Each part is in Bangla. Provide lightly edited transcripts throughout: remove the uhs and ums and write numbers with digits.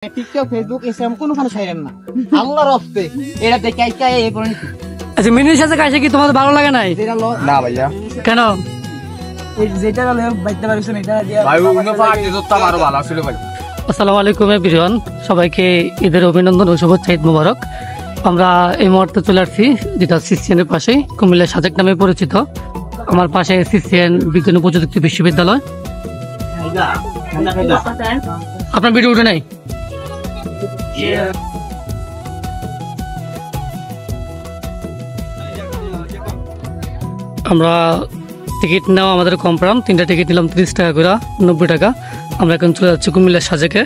টিকটক ফেসবুক ইনস্টাগ্রাম কোনখানে ছাইরেন না আল্লাহর রাস্তে এটা দেখে আইকা এই করেন। আচ্ছা মিনির সাথে কাছে কি তোমাদের ভালো লাগে নাই? না ভাইয়া কেন? যেটা গেলে বাইতে পারছেন এটা দিয়া ভাই উনি পার্টি তো আমারও ভালো ছিল ভাই। আসসালামু আলাইকুম এভরিওয়ান, সবাইকে ঈদের অভিনন্দন ও শুভেচ্ছা, ঈদ মোবারক। আমরা এই মুহূর্তে চলে আসছি যেটা সিসিএনের পাশেই, কুমিল্লা সাজেক নামে পরিচিত। আমার পাশে সিসিএন বিজ্ঞান ও প্রযুক্তি বিশ্ববিদ্যালয়। আপনার ভিডিও উঠে নাই? আমরা টিকিট নেওয়া আমাদের কনফার্ম, 3টা টিকিট নিলাম 30 টাকা করে, 90 টাকা। আমরা এখন চলে যাচ্ছি কুমিল্লা সাজেকে।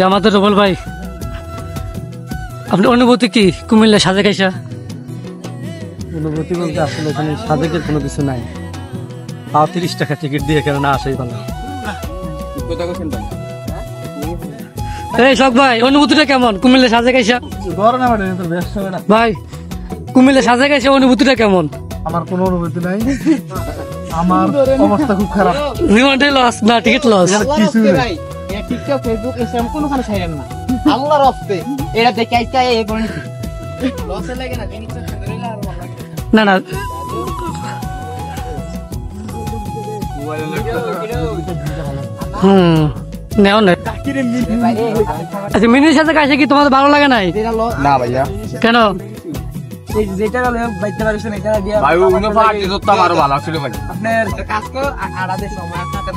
আমাদের রবল ভাই, আপনার অনুভূতি কি কুমিল্লা সাজেক আইসা? অনুভূতি বলতে আসলে এখানে সাজেকের কোনো কিছু নাই। 30 টাকা টিকিট দিয়ে কেন না আসাই ভালো। এই শখ ভাই, অনুভূতিটা কেমন কুমিল্লা সাজেক আইসা? ভাই কুমিল্লা সাজেক আইসা অনুভূতিটা কেমন? আমার কোনো অনুভূতি নাই, আমার অবস্থা খুব খারাপ। জীবনটাই লস না, টিকিট লস। ভাই টিকটক ফেসবুক ইনস্টাগ্রাম কোনখানে ছাইরেন না আল্লাহর রাস্তে এটা দেখে আইকা এই করেন। লসে লাগে না জিনিসটা ধরে আর ভালো লাগে না না নেও না। আচ্ছা মিনির সাথে কাছে কি তোমাদের ভালো লাগে নাই? না ভাইয়া কেন? যেটা গেলে বাইতে পারছেন এটা দিয়া ভাই উনি পার্টি তো আমারও ভালো ছিল ভাই। আপনার কাজ কর আড়াদের সময় আপনাদের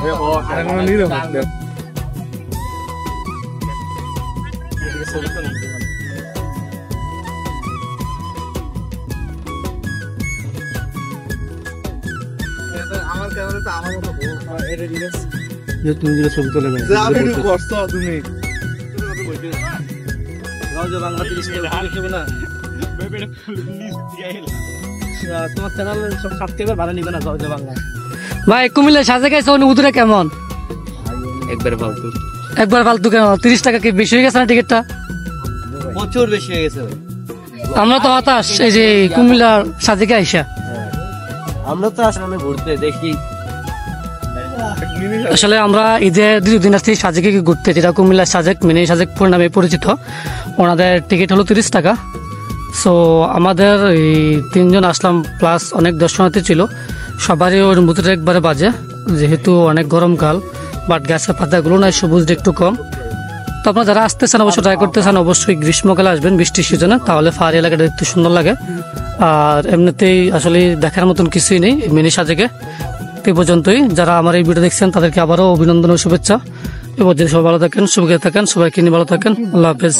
আমার ক্যামেরা তো আমার মতো এটা রিলস তুমি যেটা ছবি তুলে নেবে তুমি বাংলা 30 টাকা হিসেবে না তোমার চ্যানেল সব সাবস্ক্রাইবার ভালো নিবে না সহজে বাংলা। ভাই কুমিল্লা সাজেক আইসা অনুভূতিটা কেমন? একবার ফালতু। একবার ফালতু কেন? 30 টাকা কি বেশি হয়ে গেছে না টিকিটটা? প্রচুর বেশি হয়ে গেছে। আমরা তো হতাশ এই যে কুমিল্লা সাজেকে আইসা। আমরা তো আসলে ঘুরতে দেখি, আসলে আমরা ঈদের দুদিন আসছি সাজেকে ঘুরতে, যেটা কুমিল্লা সাজেক মিনি সাজেকপুর নামে পরিচিত। ওনাদের টিকিট হলো 30 টাকা। সো আমাদের এই 3 জন আসলাম, প্লাস অনেক দর্শনার্থী ছিল। সবারই অনুভূতিটা একবারে বাজে, যেহেতু অনেক গরমকাল, বাট গাছের পাতাগুলো নাই, সবুজটা একটু কম। তো আপনারা যারা আসতেছেন অবশ্যই ট্রাই করতেছেন, অবশ্যই গ্রীষ্মকালে আসবেন বৃষ্টির সিজনে, তাহলে পাহাড়ি এলাকাটা দেখতে সুন্দর লাগে। আর এমনিতেই আসলে দেখার মতন কিছুই নেই মিনি সাজেকে। এই পর্যন্তই। যারা আমার এই ভিডিও দেখছেন তাদেরকে আবারও অভিনন্দন ও শুভেচ্ছা। এবার সবাই ভালো থাকেন, সুখে থাকেন, সবাইকে নিয়ে ভালো থাকেন। আল্লাহ হাফেজ।